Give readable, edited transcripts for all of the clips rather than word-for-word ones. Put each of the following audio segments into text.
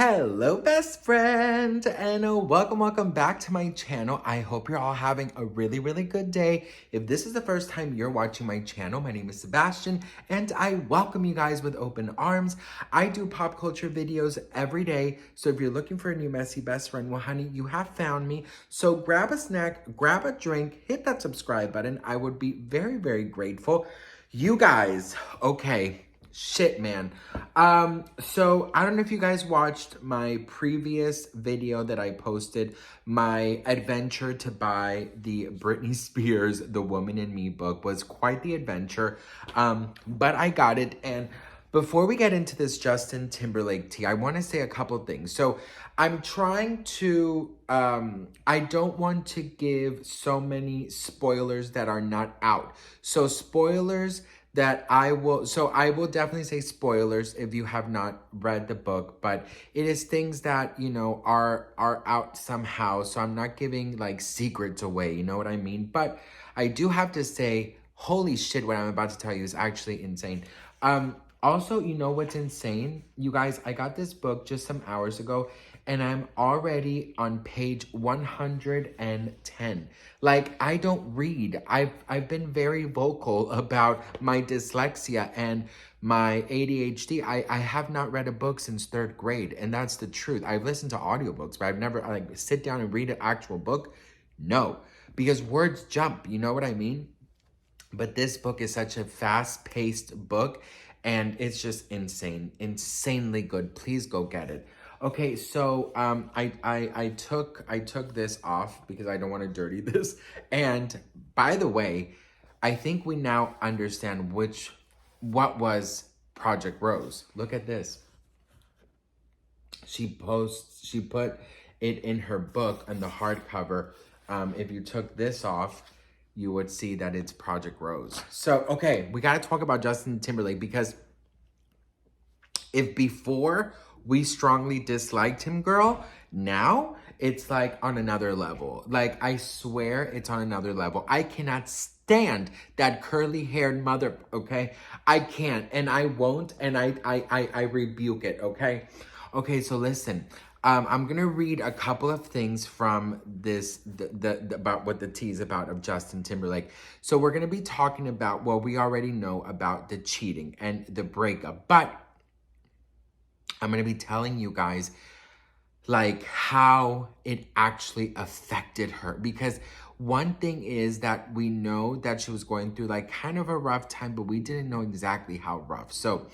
Hello best friend and welcome back to my channel. I hope you're all having a really good day. If this is the first time you're watching my channel, my name is Sebastian and I welcome you guys with open arms. I do pop culture videos every day, so if you're looking for a new messy best friend, well honey, you have found me. So grab a snack, grab a drink, hit that subscribe button. I would be very grateful. You guys, okay. Shit, man. So I don't know if you guys watched my previous video that I posted, my adventure to buy the Britney Spears The Woman in Me book. Was quite the adventure, but I got it. And before we get into this Justin Timberlake tea, I want to say a couple of things. So I'm trying to, I don't want to give so many spoilers that are not out. So spoilers that I will definitely say spoilers if you have not read the book, but it is things that, you know, are out somehow. So I'm not giving like secrets away, you know what I mean? But I do have to say, holy shit, what I'm about to tell you is actually insane. Also, you know what's insane? You guys, I got this book just some hours ago and I'm already on page 110. Like, I don't read. I've been very vocal about my dyslexia and my ADHD. I have not read a book since 3rd grade, and that's the truth. I've listened to audiobooks, but I've never like sit down and read an actual book. No, because words jump, you know what I mean? But this book is such a fast-paced book, and it's just insanely good. Please go get it. Okay, so I took this off because I don't want to dirty this. And by the way, I think we now understand what was Project Rose. Look at this. She put it in her book on the hardcover. If you took this off, you would see that it's Project Rose. So, okay, we got to talk about Justin Timberlake, because if before we strongly disliked him, girl, now it's like on another level. Like, I swear it's on another level. I cannot stand that curly-haired mother, okay? I can't, and I won't, and I rebuke it, okay? Okay, so listen. I'm gonna read a couple of things from this, about what the tea is about of Justin Timberlake. So we're gonna be talking about, well, we already know about the cheating and the breakup, but I'm gonna be telling you guys like how it actually affected her. Because one thing is that we know that she was going through like kind of a rough time, but we didn't know exactly how rough. So,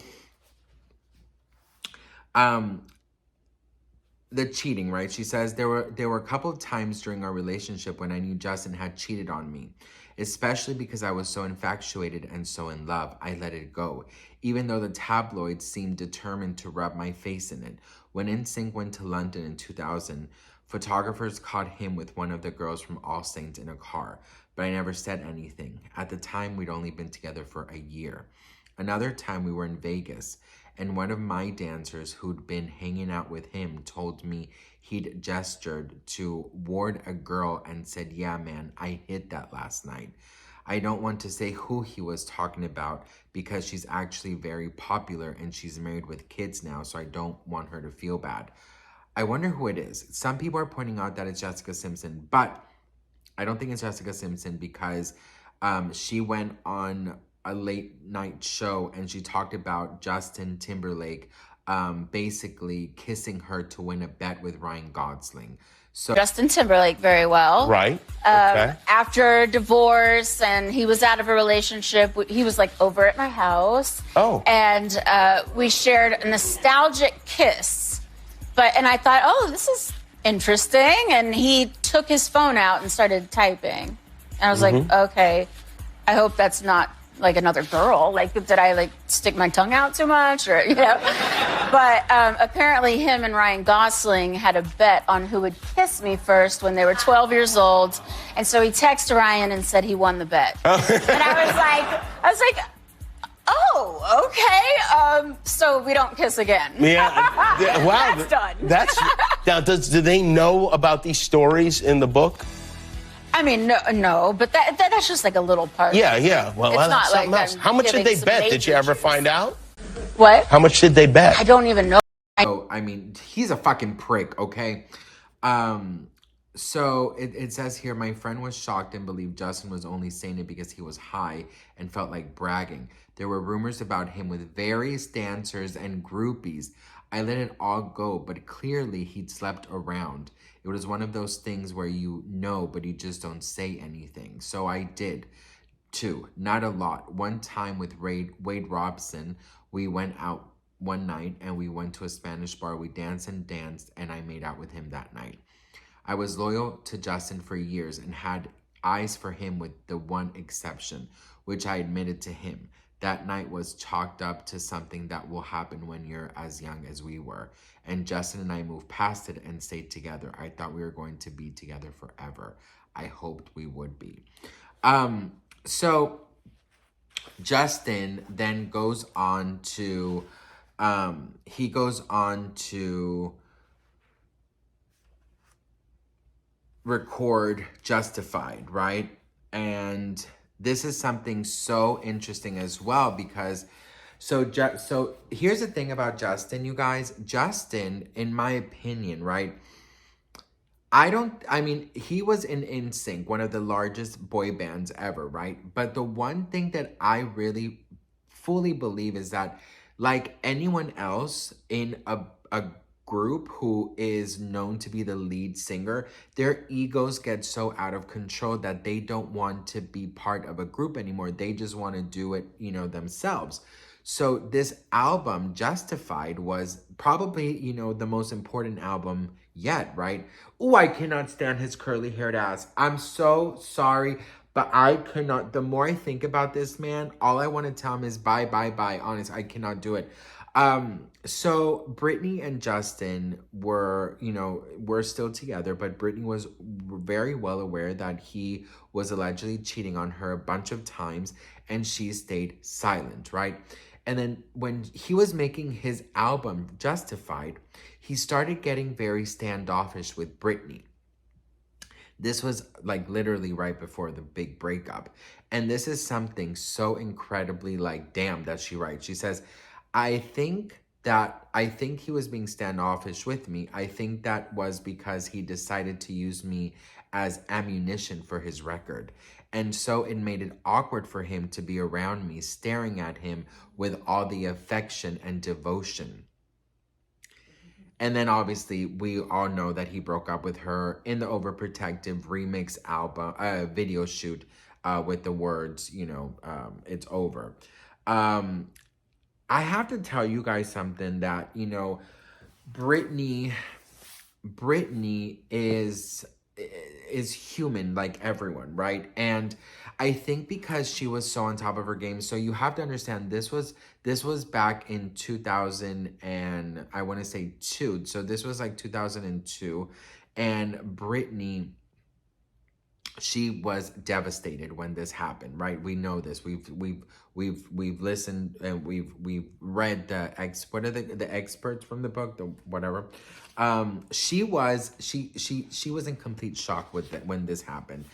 the cheating, right? She says, there were a couple of times during our relationship when I knew Justin had cheated on me, especially because I was so infatuated and so in love. I let it go, even though the tabloids seemed determined to rub my face in it. When NSYNC went to London in 2000, photographers caught him with one of the girls from All Saints in a car, but I never said anything. At the time, we'd only been together for a year. Another time we were in Vegas, and one of my dancers who'd been hanging out with him told me he'd gestured toward a girl and said, yeah, man, I hit that last night. I don't want to say who he was talking about because she's actually very popular and she's married with kids now, so I don't want her to feel bad. I wonder who it is. Some people are pointing out that it's Jessica Simpson, but I don't think it's Jessica Simpson because she went on a late night show and she talked about Justin Timberlake basically kissing her to win a bet with Ryan Gosling. So Justin Timberlake very well. Right. Okay. After divorce and he was out of a relationship, he was like over at my house. Oh. And we shared a nostalgic kiss. And I thought, oh, this is interesting. And he took his phone out and started typing. And I was like, okay, I hope that's not like another girl. Like, did I like stick my tongue out too much, or, you know? But apparently him and Ryan Gosling had a bet on who would kiss me first when they were 12 years old. And so he texted Ryan and said he won the bet. And I was like, oh, okay. So we don't kiss again. Yeah. Wow. That's done. Now, do they know about these stories in the book? I mean, no, but that's just like a little part. Yeah. Well, it's that's not something like else. How much did they bet? Did you ever find out? What? How much did they bet? I don't even know. So, I mean, he's a fucking prick, okay? So it says here, my friend was shocked and believed Justin was only saying it because he was high and felt like bragging. There were rumors about him with various dancers and groupies. I let it all go, but clearly he'd slept around. It was one of those things where you know, but you just don't say anything. So I did. Two, not a lot. One time with Wade Robson, we went out one night and we went to a Spanish bar. We danced and danced, and I made out with him that night. I was loyal to Justin for years and had eyes for him with the one exception, which I admitted to him. That night was chalked up to something that will happen when you're as young as we were. And Justin and I moved past it and stayed together. I thought we were going to be together forever. I hoped we would be. So Justin then goes on to, record Justified, right? And this is something so interesting as well because so here's the thing about Justin, you guys. Justin, in my opinion, right? I mean, he was in NSYNC, one of the largest boy bands ever, right? But the one thing that I really fully believe is that, like anyone else in a group who is known to be the lead singer, their egos get so out of control that they don't want to be part of a group anymore. They just want to do it, you know, themselves. So this album, Justified, was probably, you know, the most important album yet, right? Oh, I cannot stand his curly haired ass. I'm so sorry, but I cannot. The more I think about this man, all I want to tell him is bye, bye, bye. Honest, I cannot do it. So Britney and Justin were, you know, were still together, but Britney was very well aware that he was allegedly cheating on her a bunch of times, and she stayed silent, right? And then when he was making his album Justified, he started getting very standoffish with Britney. This was like literally right before the big breakup. And this is something so incredibly like, damn, that she writes. She says, I think he was being standoffish with me. I think that was because he decided to use me as ammunition for his record. And so it made it awkward for him to be around me, staring at him with all the affection and devotion. And then obviously we all know that he broke up with her in the Overprotective remix album, video shoot with the words, you know, it's over. I have to tell you guys something that, you know, Britney is human like everyone, right? And I think because she was so on top of her game, so you have to understand this was back in 2000 and I want to say 2. So this was like 2002, and Britney, she was devastated when this happened, right? We know this. We've listened and we've read what are the experts from the book, the whatever. She was in complete shock with it when this happened.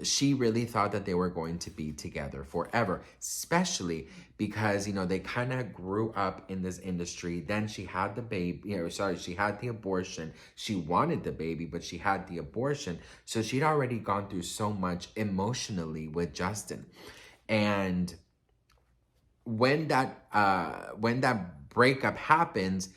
She really thought that they were going to be together forever, especially because, you know, they kind of grew up in this industry. Then she had the baby, she had the abortion. She wanted the baby, but she had the abortion. So she'd already gone through so much emotionally with Justin. And when that breakup happens,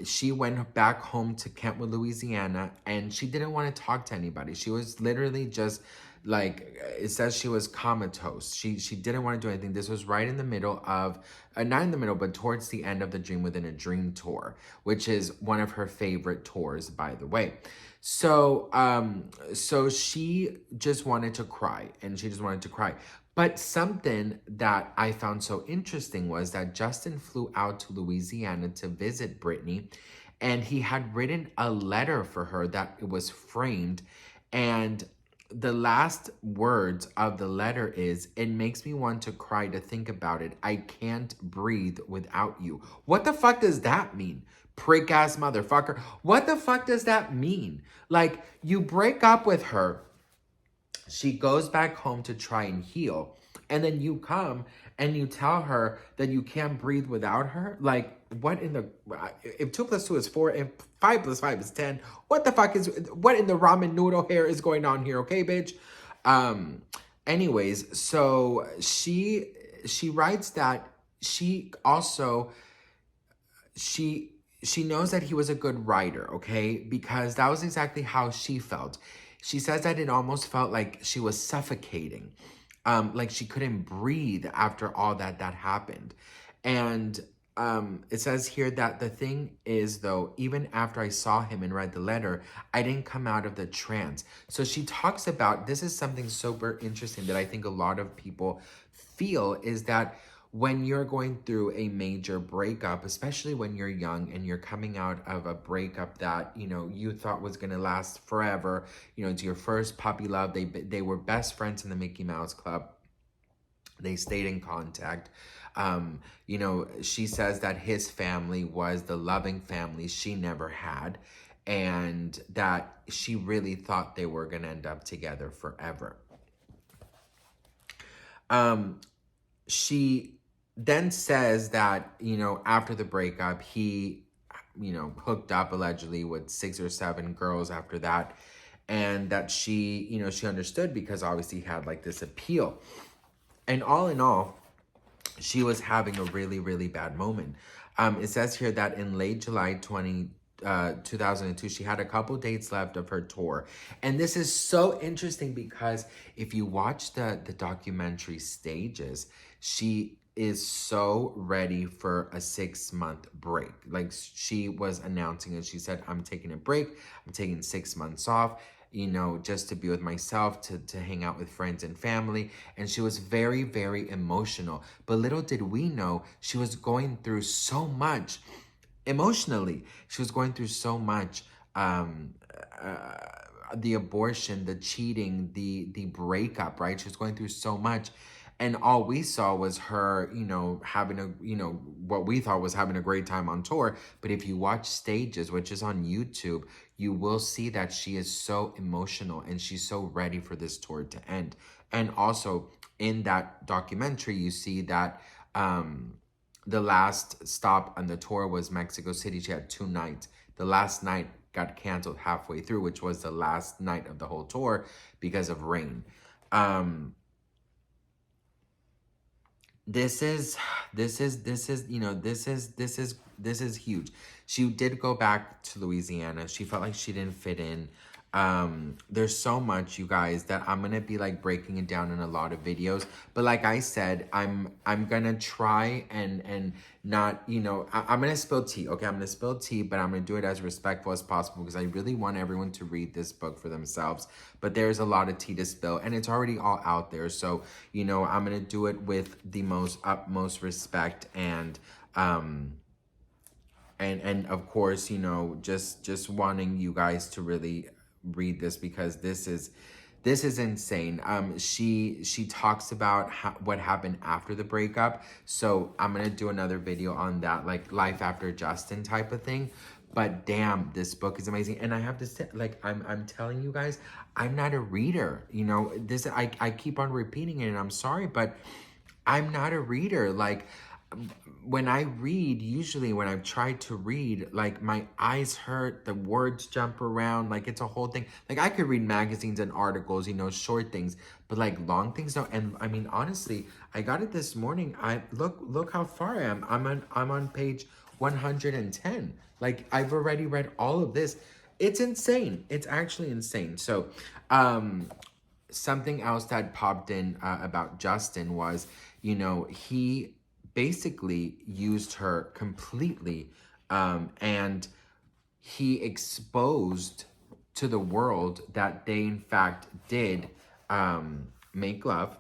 she went back home to Kentwood, Louisiana, and she didn't want to talk to anybody. She was literally just like, it says she was comatose. She didn't want to do anything. This was right in the middle of, not in the middle, but towards the end of the Dream Within a Dream tour, which is one of her favorite tours, by the way. So, so she just wanted to cry, and she just wanted to cry. But something that I found so interesting was that Justin flew out to Louisiana to visit Britney, and he had written a letter for her that it was framed, and the last words of the letter is, "It makes me want to cry to think about it. I can't breathe without you." What the fuck does that mean? Prick ass motherfucker. What the fuck does that mean? Like, you break up with her, she goes back home to try and heal, and then you come and you tell her that you can't breathe without her? Like, what in the, if 2 plus 2 is 4 and 5 plus 5 is 10, what the fuck is, what in the ramen noodle hair is going on here, okay, bitch? Anyways, so she writes that she also, she knows that he was a good writer, okay? Because that was exactly how she felt. She says that it almost felt like she was suffocating. Like she couldn't breathe after all that happened. And it says here that the thing is, though, even after I saw him and read the letter, I didn't come out of the trance. So she talks about, this is something super interesting that I think a lot of people feel, is that when you're going through a major breakup, especially when you're young and you're coming out of a breakup that, you know, you thought was going to last forever, you know, it's your first puppy love. They were best friends in the Mickey Mouse Club. They stayed in contact. You know, she says that his family was the loving family she never had, and that she really thought they were going to end up together forever. She then says that, you know, after the breakup, he, you know, hooked up allegedly with 6 or 7 girls after that. And that she, you know, she understood because obviously he had like this appeal. And all in all, she was having a really, really bad moment. It says here that in late July 2002, she had a couple dates left of her tour. And this is so interesting because if you watch the documentary Stages, she is so ready for a 6-month break. Like she was announcing it. She said, I'm taking a break. I'm taking 6 months off, you know, just to be with myself, to hang out with friends and family. And she was very, very emotional. But little did we know, she was going through so much emotionally. She was going through so much, the abortion, the cheating, the breakup, right? She was going through so much. And all we saw was her, you know, having a, you know, what we thought was having a great time on tour. But if you watch Stages, which is on YouTube, you will see that she is so emotional and she's so ready for this tour to end. And also in that documentary, you see that the last stop on the tour was Mexico City. She had 2 nights. The last night got canceled halfway through, which was the last night of the whole tour because of rain. This is huge. She did go back to Louisiana. She felt like she didn't fit in. There's so much, you guys, that I'm gonna be like breaking it down in a lot of videos. But like I said, I'm gonna try and not, you know, I'm gonna spill tea. Okay, I'm gonna spill tea, but I'm gonna do it as respectful as possible because I really want everyone to read this book for themselves. But there's a lot of tea to spill, and it's already all out there. So, you know, I'm gonna do it with the utmost respect and of course, you know, just wanting you guys to really read this because this is insane. She talks about what happened after the breakup. So I'm gonna do another video on that, like life after Justin type of thing. But damn, this book is amazing. And I have to say, like, I'm telling you guys, I'm not a reader. You know, this I keep on repeating it, and I'm sorry, but I'm not a reader. Like, when I read, usually when I've tried to read, like my eyes hurt, the words jump around, like it's a whole thing. Like I could read magazines and articles, you know, short things, but like long things, no. And I mean, honestly, I got it this morning. I look how far I am. I'm on page 110. Like I've already read all of this. It's insane. It's actually insane. So, something else that popped in about Justin was, you know, he basically used her completely, and he exposed to the world that they in fact did make love.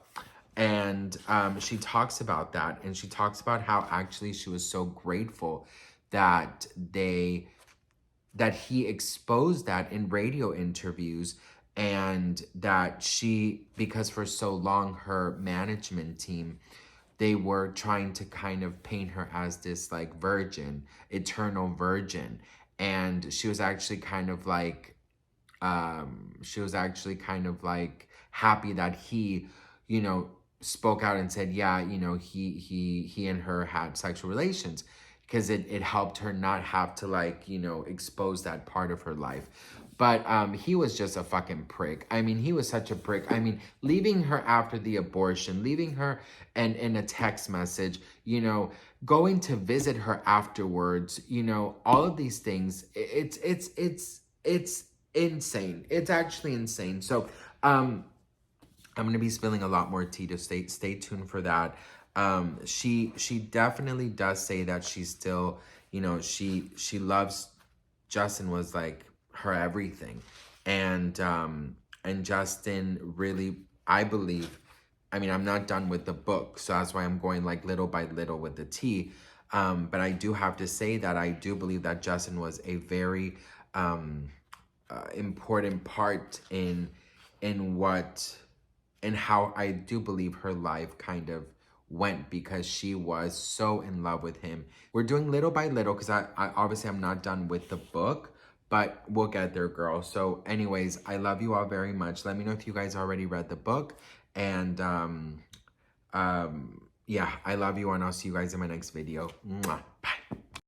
And she talks about that, and she talks about how actually she was so grateful that he exposed that in radio interviews, and that she, because for so long her management team, they were trying to kind of paint her as this like virgin, eternal virgin. And she was actually kind of like, happy that he, you know, spoke out and said, yeah, you know, he and her had sexual relations. because it helped her not have to, like, you know, expose that part of her life. But he was just a fucking prick. I mean, he was such a prick. I mean, leaving her after the abortion, leaving her and in a text message, you know, going to visit her afterwards, you know, all of these things. It's insane. It's actually insane. So I'm gonna be spilling a lot more tea, to stay tuned for that. She definitely does say that she's still, you know, she loves Justin, was like her everything. And Justin really, I believe, I mean, I'm not done with the book, so that's why I'm going like little by little with the tea. But I do have to say that I do believe that Justin was a very important part in what and how I do believe her life kind of went, because she was so in love with him. We're doing little by little because I obviously I'm not done with the book, but we'll get there, girl. So anyways, I love you all very much. Let me know if you guys already read the book. And yeah, I love you, and I'll see you guys in my next video. Mwah. Bye.